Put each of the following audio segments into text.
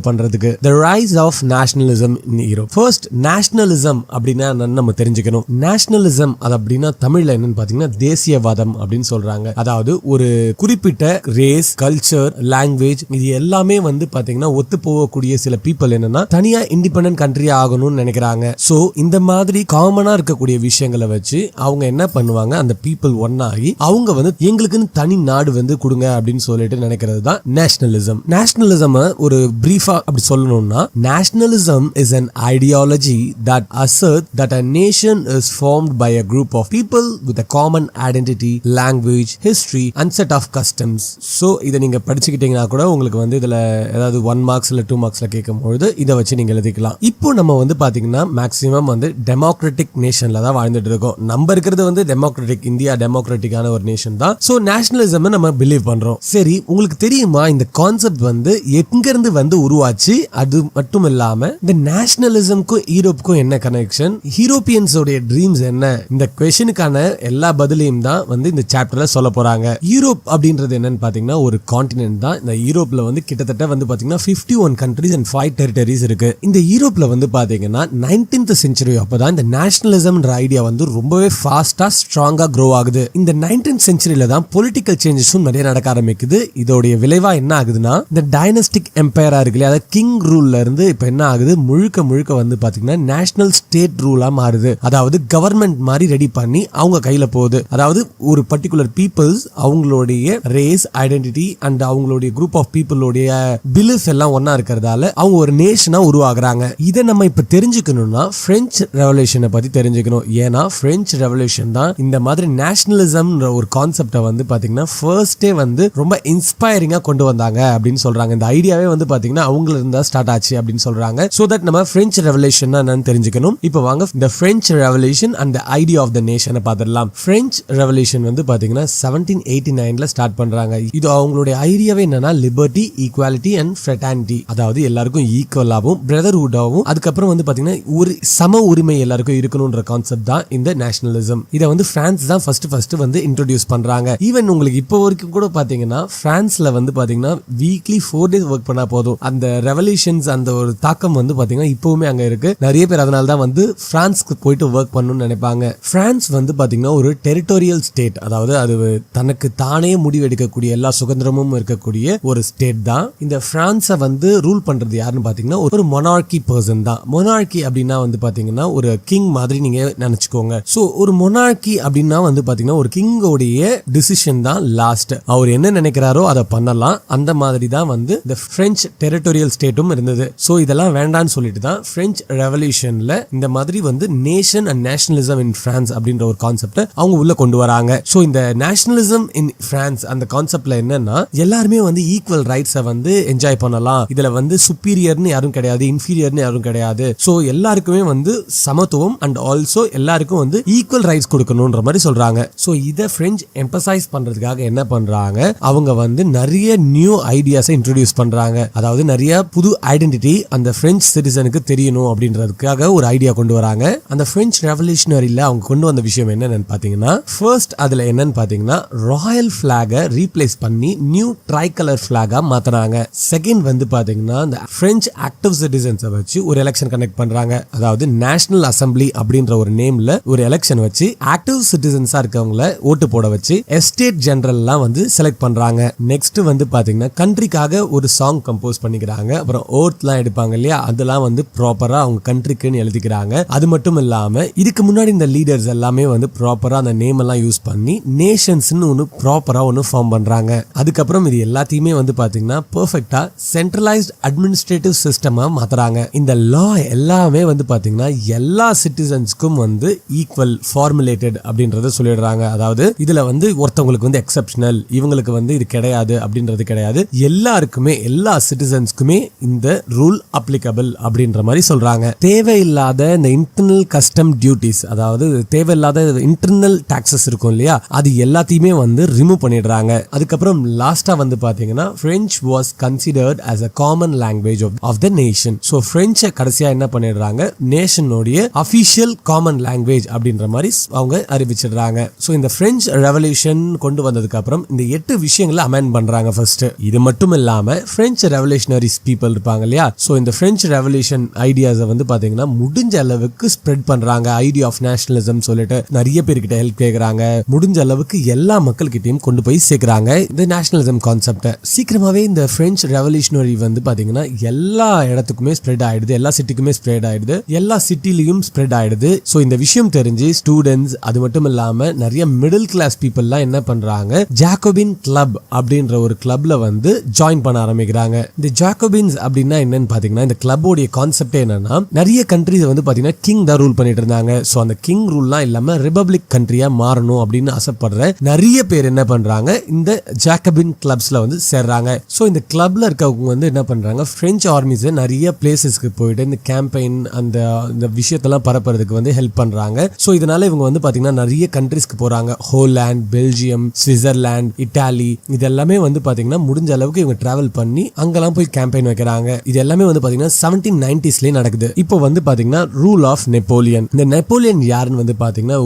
பண்றதுக்கு the rise of nationalism in Europe. First, nationalism அப்படின்னா நம்ம தெரிஞ்சுக்கணும். nationalism அது அப்படின்னா தமிழ்ல என்னன்னு பாத்தீங்கன்னா தேசியவாதம் அப்படின்னு சொல்றாங்க. அதாவது ஒரு குறிப்பிட்ட ரேஸ், கல்ச்சர், லாங்குவேஜ் இது எல்லாமே வந்து பாத்தீங்கன்னா ஒத்து போகக்கூடிய சில பீப்புள் என்னன்னா தனியா இண்டிபெண்டன்ட் கண்ட்ரி ஆகணும்னு நினைக்கிறாங்க. சோ இந்த மாதிரி காமனா இருக்கக்கூடிய விஷயங்களை வச்சு அவங்க என்ன பண்ணுவாங்க, அந்த பீப்புள் ஒன்னாகி அவங்க வந்து எங்களுக்குன்னு தனி நாடு வந்து கொடுங்க அப்படின்னு சொல்லிட்டு நினைக்கிறது தான் நேஷனலிசம். நேஷனலிசம் ஒரு பிரீஃபா அப்படி சொல்லணும்னா, nationalism is an ideology that asserts that a nation is formed by a group of people with a common identity, language, history and set of customs. So இத நீங்க படிச்சுக்கிட்டீங்கன்னா கூட உங்களுக்கு வந்து இதுல ஏதாவது 1 marks இல்ல 2 marksல கேட்கும்போது இத வச்சு நீங்க எழுதிக்கலாம். இப்போ நம்ம வந்து பாத்தீங்கன்னா மேக்ஸிமம் வந்து டெமோக்ராட்டிக் நேஷன்ல தான் வாழ்ந்துட்டு இருக்கோம். நம்ம இருக்கிறது வந்து டெமோக்ராட்டிக், இந்தியா டெமோக்ராட்டிக்கான ஒரு நேஷன் தான். சோ நேஷனலிசம் நம்ம பிலீவ் பண்றோம். சரி, உங்களுக்கு தெரியுமா இந்த கான்செப்ட் வந்து எங்க இருந்து வந்து உருவாச்சு? அது மட்டும் இல்லாம இந்த நேஷனலிசம்க்கும் யூரோப்புக்கும் என்ன கனெக்ஷன், யூரோப்பியன்ஸோட ட்ரீம்ஸ் என்ன? இந்த क्वेश्चनக்கான எல்லா பதிலையும் தான் வந்து இந்த சாப்டர்ல சொல்ல போறாங்க. யூரோப் அப்படின்றது என்னன்னு பாத்தீங்கன்னா ஒரு கான்டினென்ட் தான். இந்த யூரோப்ல வந்து கிட்டத்தட்ட வந்து பாத்தீங்கன்னா 51 countries and 5 territories இருக்கு. இந்த யூரோப்ல வந்து பாத்தீங்கன்னா 19th century அப்பதான் இந்த நேஷனலிசம்ன்ற ஐடியா வந்து ரொம்பவே ஃபாஸ்டா ஸ்ட்ராங்கா க்ரோ ஆகுது. இந்த 19th centuryல தான் பொலிட்டிக்கல் சேஞ்சஸும் நிறைய நடக்க ஆரம்பிக்குது. இதோடைய விளைவா என்ன ஆகுதுன்னா, இந்த டைனஸ்டிக் எம்பையரா இருக்கு இல்லையா, அதாவது கிங் ரூல்ல இருந்து இப்ப என்ன ஆகுது, முழுக்க முழுக்க வந்து பாத்தீங்கன்னா நேஷனல் ஸ்டேட் ரூலா மாறுது. அதாவது கவர்மெண்ட் மாதிரி ரெடி பண்ணி அவங்க கையில போகுது. அதாவது ஒரு பர்டிகுலர் பீப்புள்ஸ் அவங்களுடைய ரேஸ், ஐடென்டிட்டி அண்ட் அவங்களுடைய குரூப் ஆஃப் பீப்புளோடைய பிலீஃப் எல்லாம் ஒன்னா இருக்கிறதால அவங்க ஒரு நேஷனா உருவாகுறாங்க. இதை நம்ம இப்ப தெரிஞ்சுக்கணும்னா பிரெஞ்சு ரெவல்யூஷனை பத்தி தெரிஞ்சுக்கணும். ஏன்னா பிரெஞ்சு ரெவல்யூஷன் தான் இந்த மாதிரி நேஷனலிசம் ஒரு கான்செப்டை வந்து பாத்தீங்கன்னா ஃபர்ஸ்டே வந்து ரொம்ப இன்ஸ்பைரிங்கா கொண்டு வந்தாங்க அப்படின்னு சொல்றாங்க. இந்த ஐடியாவே வந்து பாத்தீங்கன்னா அவங்கள இருந்தா ஸ்டார்ட் ஆச்சு அப்படின்னு சொல்றாங்க. சோ தட் நம்ம பிரெஞ்சு ரெவல்யூஷன் என்னன்னு தெரிஞ்சுக்கணும். இப்போ வாங்க இந்த French revolution and the idea of the நேஷனை பார்த்துடலாம். பிரெஞ்சு ரெவல்யூஷன் வந்து பாத்தீங்கன்னா 1789ல ஸ்டார்ட் பண்றாங்க. இது அவங்களுடைய ஐடியாவே என்னன்னா லிபர்ட்டி, ஈக்குவாலிட்டி அண்ட் ஃப்ரெட்டர்னிட்டி, அதாவது எல்லாருக்கும் ஈக்குவலாகவும் பிரதர்ஹுட்டாகவும் அதுக்கப்புறம் வந்து பாத்தீங்கன்னா ஒரு சம உரிமை எல்லாருக்கும் இருக்கணும்ன்ற கான்செப்ட் தான் இந்த நேஷனலிசம். இதை வந்து பிரான்ஸ் தான் ஃபர்ஸ்ட் வந்து இன்ட்ரோடியூஸ் பண்றாங்க. ஈவன் உங்களுக்கு இப்போ வரைக்கும் கூட பாத்தீங்கன்னா பிரான்ஸ்ல வந்து பாத்தீங்கன்னா வீக்லி 4 days ஒர்க் பண்ணா போதும். அந்த ரெவல்யூஷன்ஸ் அந்த ஒரு தாக்கம் வந்து பாத்தீங்கன்னா இப்பவுமே அங்க இருக்கு. நிறைய பேர் அதனால தான் வந்து பிரான்ஸ்க்கு போயிட்டு ஒர்க் பண்ணணும்னு நினைப்பாங்க. பிரான்ஸ் வந்து பாத்தீங்கன்னா ஒரு டெரிட்டோரியல் ஸ்டேட், அதாவது அது தனக்கு தானே முடிவெடுக்கக்கூடிய எல்லா சுதந்திரமும் இருக்கக்கூடிய ஒரு ஸ்டேட் தான். இந்த பிரான்ஸை வந்து ரூல் பண்றது யாருன்னு பாத்தீங்கன்னா ஒரு மொனார்கி பர்சன் தான். மொனார்கி அப்படின்னா வந்து பாத்தீங்கன்னா ஒரு கிங் மாதிரி நீங்க நினைச்சுக்கோங்க. சோ ஒரு மொனார்கி அப்படின்னா வந்து பாத்தீங்கன்னா ஒரு கிங்கோடைய டிசிஷன் தான் லாஸ்ட். அவர் என்ன நினைக்கிறாரோ அதை பண்ணலாம். அந்த மாதிரி தான் வந்து இந்த பிரெஞ்சு டெரிட்டோரியல் ஸ்டேட்டும் இருந்தது. சோ இதெல்லாம் வேண்டாம்னு சொல்லிட்டு தான் பிரெஞ்சு ரெவல்யூஷன்ல இந்த மாதிரி வந்து nation and nationalism in France அப்படின்ற ஒரு கான்செப்ட் அவங்க உள்ள கொண்டு வராங்க. சோ இந்த நேஷனலிசம் இன் பிரான்ஸ் அந்த கான்செப்ட்ல என்னன்னா எல்லாருமே வந்து ஈக்குவல் ரைட்ஸை வந்து என்ஜாய் பண்ணலாம். இதுல வந்து சுப்பீரியர்னு யாரும் கிடையாது, இன்ஃபீரியர்னு யாரும் கிடையாது. சோ எல்லாருக்குமே வந்து சமத்துவம் அண்ட் ஆல்சோ எல்லாருக்கும் வந்து ஈக்குவல் ரைட்ஸ் கொடுக்கணும்ன்ற மாதிரி சொல்றாங்க. சோ இதை பிரெஞ்சு எம்பசைஸ் பண்றதுக்காக என்ன பண்றாங்க, அவங்க வந்து நிறைய நியூ ஐடியாஸை இன்ட்ரோடியூஸ் பண்றாங்க. அதாவது நிறைய புது ஐடென்டிட்டி அந்த பிரெஞ்சு சிட்டிசனுக்கு தெரியணும் அப்படின்றதுக்காக ஒரு ஐடியா கொண்டு வராங்க. அந்த பிரெஞ்சு ரெவல்யூஷனரியில அவங்க கொண்டு வந்த விஷயம் என்னன்னு பாத்தீங்கன்னா, ஃபர்ஸ்ட் அதுல என்னன்னு பாத்தீங்கன்னா ராயல் பிளாக ரீப்ளேஸ் பண்ணி நியூ ட்ரை கலர் பிளாகா மாத்தினாங்க. செகண்ட் வந்து பாத்தீங்கன்னா இந்த பிரெஞ்சு ஆக்டிவ் சிட்டிசன்ஸை வச்சு ஒரு எலெக்ஷன் கண்டக்ட் பண்றாங்க. அதாவது நேஷனல் அசம்பிளி அப்படின்ற ஒரு நேம்ல ஒரு எலெக்ஷன் வச்சு ஆக்டிவ் சிட்டிசன்ஸா இருக்கவங்கள ஓட்டு போட வச்சு எஸ்டேட் ஜெனரல் எல்லாம் வந்து செலக்ட் பண்றாங்க. நெக்ஸ்ட் வந்து பாத்தீங்கன்னா கண்ட்ரிக்காக ஒரு சாங் கம்போஸ் பண்ணிக்கிறாங்க. அப்புறம் ஓத்லாம் எடுப்பாங்க இல்லையா, அதெல்லாம் வந்து ப்ராப்பரா அவங்க கண்ட்ரிக்குன்னு எழுதிக்கிறாங்க. அது மட்டும் இல்லாம இதுக்கு முன்னாடி இந்த லீடர்ஸ் எல்லாமே வந்து ப்ராப்பரா அந்த நேம் எல்லாம் யூஸ் பண்ணி நேஷன்ஸ்னு ஒன்னு ப்ராப்பரா ஒன்னு ஃபார்ம் பண்றாங்க. அதுக்கப்புறம் இது எல்லாத்தையுமே வந்து பாத்தீங்கன்னா பெர்ஃபெக்ட்டா சென்ட்ரலைஸ்ட் அட்மினிஸ்ட்ரேட்டிவ் சிஸ்டமா மாத்துறாங்க. இந்த லா எல்லாமே வந்து பாத்தீங்கன்னா எல்லா சிட்டிசன்ஸ்க்கும் வந்து ஈக்குவல் ஃபார்முலேட்டட் அப்படின்றத சொல்லிடுறாங்க. அதாவது இதுல வந்து ஒருத்தவங்களுக்கு வந்து எக்ஸெப்ஷனல், இவங்களுக்கு வந்து இது கிடையாது அப்படின்றது கிடையாது. எல்லாருக்குமே எல்லா சிட்டிசன்ஸ்க்குமே இந்த ரூல் அப்ளிகபிள் அப்படின்ற மாதிரி சொல்றாங்க. தேவையில்லாத இந்த இன்டர்னல் கஸ்டம் டியூட்டிஸ், அதாவது தேவையில்லாத இன்டர்னல் டாக்ஸஸ் இருக்கும் இல்லையா, அது எல்லாத்தையுமே வந்து ரிமூவ் பண்ணிடுறாங்க. அதுக்கப்புறம் லாஸ்டா வந்து பாத்தீங்கன்னா French was considered as a common language of the nation. So French கடைசியா என்ன பண்ணிடுறாங்க, நேஷனோடைய அபிஷியல் காமன் லாங்குவேஜ் அப்படின்ற மாதிரி அவங்க அறிவிச்சிடுறாங்க. சோ இந்த பிரெஞ்சு ரெவல்யூஷன் கொண்டு வந்ததுக்கு அப்புறம் இந்த 8 விஷயங்களை அமெண்ட் பண்றாங்க ஃபர்ஸ்ட். இது மட்டும் இல்லாம பிரெஞ்சு ரெவல்யூஷனரி ரெவல்யூஷனரிஸ் பீப்புள் இருப்பாங்க இல்லையா. ஸோ இந்த பிரெஞ்சு ரெவல்யூஷன் ஐடியாஸை வந்து பாத்தீங்கன்னா முடிஞ்ச அளவுக்கு ஸ்ப்ரெட் பண்றாங்க. ஐடியா ஆஃப் நேஷனலிசம் சொல்லிட்டு நிறைய பேர்கிட்ட ஹெல்ப் கேட்கறாங்க. முடிஞ்ச அளவுக்கு எல்லா மக்கள்கிட்டையும் கொண்டு போய் சேர்க்கிறாங்க இந்த நேஷனலிசம் கான்செப்டை. சீக்கிரமாவே இந்த பிரெஞ்சு ரெவல்யூஷனரி வந்து பாத்தீங்கன்னா எல்லா இடத்துக்குமே ஸ்ப்ரெட் ஆயிடுது, எல்லா சிட்டிக்குமே ஸ்ப்ரெட் ஆயிடுது, எல்லா சிட்டிலையும் ஸ்ப்ரெட் ஆயிடுது. ஸோ இந்த விஷயம் தெரிஞ்சு ஸ்டூடெண்ட்ஸ் அது மட்டும் இல்லாம நிறைய மிடில் கிளாஸ் பீப்புள்லாம் என்ன பண்றாங்க, ஜாக்கோபின் கிளப் அப்படின்ற ஒரு கிளப்ல வந்து ஜாயின் பண்ண ஆரம்பிக்கிறாங்க. இந்த ஜாக்கோபின்ஸ் அப்படின்னா என்னன்னு பாத்தீங்கன்னா இந்த கிளப்போடைய கான்செப்டே என்னன்னா நிறைய கண்ட்ரிஸ் வந்து பாத்தீங்கன்னா கிங் தான் ரூல் பண்ணிட்டு இருந்தாங்க. ஸோ அந்த கிங் ரூல்லாம் இல்லாம ரிபப்ளிக் கண்ட்ரியா மாறணும் அப்படின்னு ஆசைப்படுற நிறைய பேர் என்ன பண்றாங்க, இந்த ஜாக்கோபின் கிளப்ஸ்ல வந்து சேர்றாங்க. ஸோ இந்த கிளப்ல இருக்கவங்க வந்து என்ன பண்றாங்க, பிரெஞ்சு ஆர்மிஸ் நிறைய பிளேசஸ்க்கு போயிட்டு இந்த கேம்பெயின் அந்த விஷயத்தெல்லாம் பரப்புறதுக்கு வந்து ஹெல்ப் பண்றாங்க. ஸோ இதனால இவங்க வந்து பாத்தீங்கன்னா நிறைய கண்ட்ரிஸ்க்கு போறாங்க. ஹோலாண்ட், பெல்ஜியம், சுவிட்சர்லாந்து, இட்டாலி, இது எல்லாமே வந்து பாத்தீங்கன்னா முடிஞ்ச அளவுக்கு இவங்க டிராவல் பண்ணி அங்கெல்லாம் போய் கேம்பெயின் வைக்கிறாங்க. இது எல்லாமே வந்து பாத்தீங்கன்னா 1790s நடக்குது. இப்போ வந்து பாத்தீங்கன்னா ரூல் ஆஃப் நெப்போலியன். இந்த நெப்போலியன் யாருன்னு வந்து பாத்தீங்கன்னா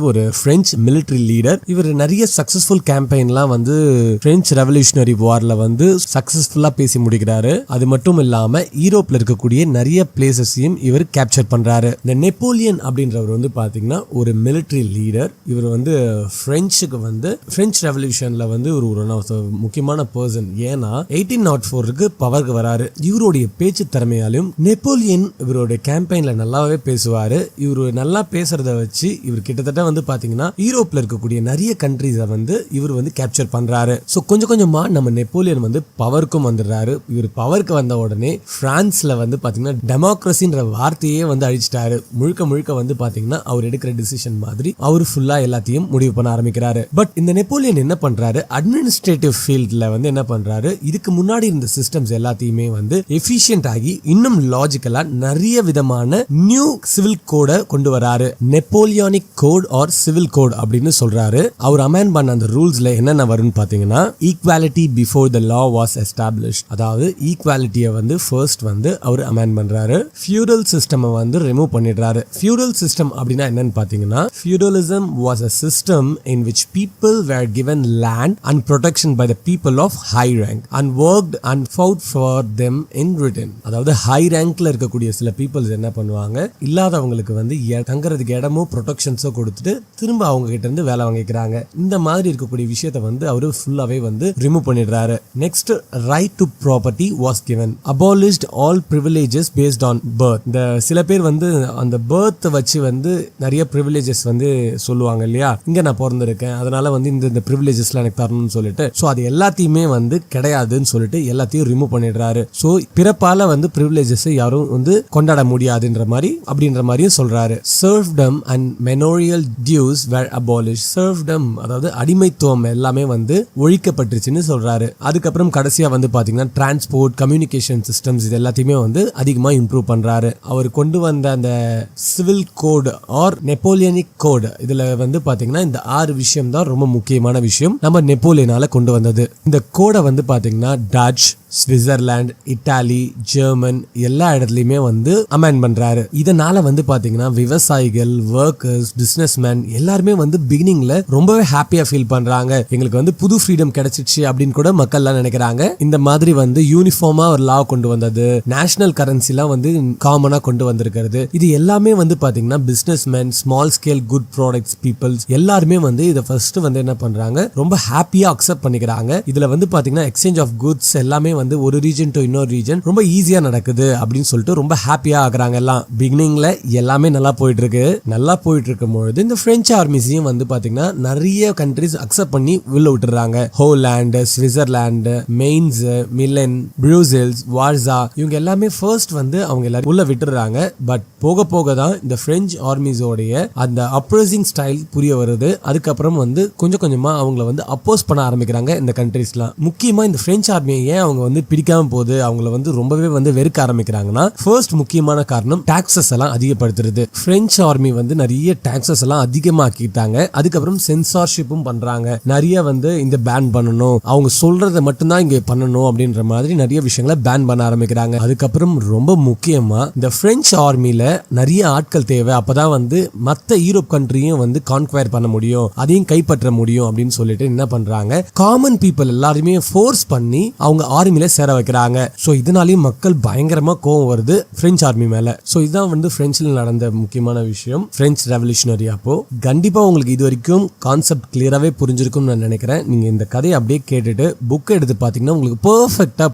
ஒரு பிரெஞ்சு மிலிட்டரி லீடர். இவர் நிறைய சக்சஸ்ஃபுல் கேம்பெயின்லாம் வந்து பிரெஞ்சு ரெவல்யூஷனரி வார்ல வந்து சக்சஸ்ஃபுல்லா பேசி முடிக்கிறாரு. அது மட்டும் இல்லாம யூரோப்ல இருக்கக்கூடிய நிறைய பிளேசஸையும் இவர் கேப்சர் பண்றாரு. இந்த நெப்போலியன் அப்படின்றவர் வந்து பாத்தீங்கன்னா ஒரு மிலிட்டரி லீடர். இவர் வந்து பிரெஞ்சுக்கு வந்து பிரெஞ்சு ரெவல்யூஷன்ல வந்து ஒரு முக்கியமான பர்சன். ஏன்னா 1804க்கு பவருக்கு வராரு. இவருடைய பேச்சு திறமையாலும் நெப்போலியன் இவருடைய கேம்பெயின்ல நல்லாவே பேசுவாரு. இவரு நல்லா பேசுறத வச்சு இவர் கிட்டத்தட்ட வந்து பாத்தீங்கன்னா யூரோப்ல இருக்கக்கூடிய நிறைய கண்ட்ரிஸை வந்து இவர் வந்து கேப்சர் பண்றாரு. சோ கொஞ்சம் கொஞ்சமா நம்ம நெப்போலியன் வந்து பவருக்கும் வந்துடுறாரு. இவர் பவருக்கு வந்த உடனே பிரான்ஸ்ல வந்து பாத்தீங்கன்னா டெமோக்ரஸின்ற வார்த்தையே வந்து அழிச்சிட்டாரு. முழுக்க வந்து பாத்தீங்கன்னா அவர் எடுக்கிற டிசிஷன் மாதிரி அவர் ஃபுல்லா எல்லாத்தையும் முடிவு பண்ண ஆரம்பிக்கிறாரு. பட் இந்த நெப்போலியன் என்ன பண்றாரு, அட்மினிஸ்ட்ரேட்டிவ் ஃபீல்ட்ல வந்து என்ன பண்றாரு, இதுக்கு முன்னாடி இருந்த சிஸ்டம்ஸ் எல்லாத்தையுமே வந்து எஃபிஷியன்ட் ஆகி இன்னும் லாஜிக்கலா நிறைய விதமான நியூ சிவில் கோட கொண்டு வராரு. நெப்போலியானிக் கோட் ஆர் சிவில் கோட் அப்படின்னு சொல்றாரு. அவர் அமெண்ட் பண்ண அந்த ரூல்ஸ்ல என்னென்ன வரும்னு பாத்தீங்கன்னா, equality before the law was establish, அதாவது ஈக்வாலிட்டியை வந்து ஃபர்ஸ்ட் வந்து அவர் அமெண்ட் பண்றாரு. ஃபியூடல் சிஸ்டம் வந்து ரிமூவ் பண்ணிடுறாரு. ஃபியூடல் சிஸ்டம் அப்படின்னா என்னன்னு பாத்தீங்கன்னா, feudalism was a system in which people were given land and protection by the people of high rank and worked and fought for them in return. அதாவது high ரேங்க்ல இருக்கக்கூடிய சில peoples என்ன பண்ணுவாங்க, இல்லாதவங்களுக்கு வந்து தங்குறதுக்கு இடமோ ப்ரொடெக்ஷன்ஸோ கொடுத்துட்டு திரும்ப அவங்க கிட்ட இருந்து வேலை வாங்கிக்கிறாங்க. இந்த மாதிரி இருக்கக்கூடிய விஷயத்தை வந்து அவரு ஃபுல்லாவே வந்து ரிமூவ் பண்ணிடுறாரு. Next, right to property was given, abolished all privileges based on birth. இந்த சில பேர் வந்து அந்த பர்த் வச்சு வந்து நிறைய பிரிவிலேஜஸ் வந்து சொல்லுவாங்க இல்லையா, இங்க நான் பிறந்திருக்கேன் அதனால வந்து இந்த பிரிவிலேஜஸ்லாம் எனக்கு தரணும்னு சொல்லிட்டு, சோ அது எல்லாத்தையுமே வந்து கிடையாதுன்னு சொல்லிட்டு எல்லாத்தையும் ரிமூவ் பண்ணிடுறாரு. சோ பிறப்பால வந்து பிரிவிலேஜஸ் யாரும் வந்து கொண்டாட முடியாதுன்ற மாதிரி அப்படின்ற மாதிரியும் சொல்றாரு. சர்வ்டம் அண்ட் மெனோரியல் டியூஸ் வேர் அபாலிஷ்ட். சர்வ்டம் அதாவது அடிமைத்துவம் எல்லாமே வந்து ஒழிக்கப்பட்டுருச்சுன்னு சொல்றாரு. அதுக்கப்புறம் கடைசியா வந்து பாத்தீங்கன்னா டிரான்ஸ்போர்ட், கம்யூனிகேஷன் சிஸ்டம்ஸ் இது எல்லாத்தையுமே வந்து அதிகமா இம்ப்ரூவ் பண்றாரு. அவர் கொண்டு வந்த அந்த civil code R Napoleonic code, இதுல வந்து பாத்தீங்கன்னா இந்த 6 விஷயம் தான் ரொம்ப முக்கியமான விஷயம் நம்ம நெப்போலியனால கொண்டு வந்தது. இந்த கோடை வந்து பாத்தீங்கன்னா டச், சுவிட்சர்லாந்து, இட்டாலி, ஜெர்மன் எல்லா இடத்துலயுமே வந்து அமெண்ட் பண்றாரு. இதனால வந்து பாத்தீங்கன்னா விவசாயிகள், ஒர்க்கர்ஸ், பிசினஸ்மேன் எல்லாருமே வந்து பிகினிங்ல ரொம்பவே ஹாப்பியா ஃபீல் பண்றாங்க. எங்களுக்கு வந்து புது ஃப்ரீடம் கிடைச்சிச்சு அப்படின்னு கூட மக்கள் எல்லாம் நினைக்கிறாங்க. இந்த மாதிரி வந்து யூனிஃபார்மா ஒரு லா கொண்டு வந்தது, நேஷனல் கரன்சி எல்லாம் வந்து காமனா கொண்டு வந்திருக்கிறது, இது எல்லாமே வந்து பாத்தீங்கன்னா businessman, small scale good products peoples எல்லாருமே வந்து இதை ஃபர்ஸ்ட் வந்து என்ன பண்றாங்க, ரொம்ப ஹாப்பியா அக்செப்ட் பண்ணிக்கிறாங்க. இதுல வந்து பாத்தீங்கன்னா எக்ஸ்சேஞ்ச் ஆஃப் குட்ஸ் எல்லாமே வந்து ஒரு ரீஜன் டு இன்னொரு ரீஜன் ரொம்ப ஈஸியா நடக்குது அப்படின்னு சொல்லிட்டு ரொம்ப ஹாப்பியா ஆகுறாங்க எல்லாம். பிகினிங்ல எல்லாமே நல்லா போயிட்டு இருக்கும் பொழுது இந்த பிரெஞ்சு ஆர்மிஸையும் வந்து பாத்தீங்கன்னா நிறைய கண்ட்ரிஸ் அக்செப்ட் பண்ணி உள்ள விட்டுறாங்க. ஹோலாந்து, சுவிட்சர்லாந்து, மெயின்ஸ், மிலன், பிரூசெல்ஸ், வார்சா இவங்க எல்லாமே ஃபர்ஸ்ட் வந்து அவங்க எல்லாரும் உள்ள விட்டுறாங்க. பட் போக போக தான் இந்த பிரெஞ்சு ஆர்மிஸோடைய அந்த அப்ரோசிங் ஸ்டைல் புரிய வருது. அதுக்கப்புறம் வந்து கொஞ்சம் கொஞ்சமா அவங்கள வந்து அப்போஸ் பண்ண ஆரம்பிக்கிறாங்க இந்த கண்ட்ரிஸ்லாம். முக்கியமா இந்த பிரெஞ்சு ஆர்மியை ஏன் அவங்க வந்து பிடிக்காம போது, அவங்கள வந்து ரொம்பவே வந்து வெறுக்க ஆரம்பிக்கிறாங்கன்னா, ஃபர்ஸ்ட் முக்கியமான காரணம் டாக்ஸஸ் எல்லாம் அதிகப்படுத்துறது. பிரெஞ்சு ஆர்மி வந்து நிறைய டாக்ஸஸ் எல்லாம் அதிகமாக்கிட்டாங்க. அதுக்கப்புறம் சென்சார்ஷிப்பும் பண்றாங்க. நிறைய வந்து இந்த பேன் பண்ணணும், அவங்க சொல்றதை மட்டும்தான் இங்க பண்ணணும் அப்படின்ற மாதிரி நிறைய விஷயங்களை பேன் பண்ண ஆரம்பிக்கிறாங்க. அதுக்கப்புறம் ரொம்ப முக்கியமா இந்த பிரெஞ்சு ஆர்மில நிறைய ஆட்கள் தேவை, அப்பதான் வந்து மத்த யூரோப் கண்ட்ரியும் வந்து கான்குவயர் பண்ண முடியும், அதையும் கைப்பற்ற முடியும் அப்படின்னு சொல்லிட்டு என்ன பண்றாங்க, காமன் பீப்புள் எல்லாருமே ஃபோர்ஸ் பண்ணி அவங்க ஆர்மில ஆர்மில சேர வைக்கிறாங்க. ஸோ இதனாலேயும் மக்கள் பயங்கரமா கோவம் வருது பிரெஞ்சு ஆர்மி மேல. ஸோ இதுதான் வந்து பிரெஞ்சில் நடந்த முக்கியமான விஷயம் பிரெஞ்சு ரெவல்யூஷனரி. அப்போ கண்டிப்பா உங்களுக்கு இது வரைக்கும் கான்செப்ட் கிளியராகவே புரிஞ்சிருக்கும்னு நான் நினைக்கிறேன். நீங்க இந்த கதையை அப்படியே கேட்டுட்டு புக் எடுத்து பார்த்தீங்கன்னா உங்களுக்கு பெர்ஃபெக்டா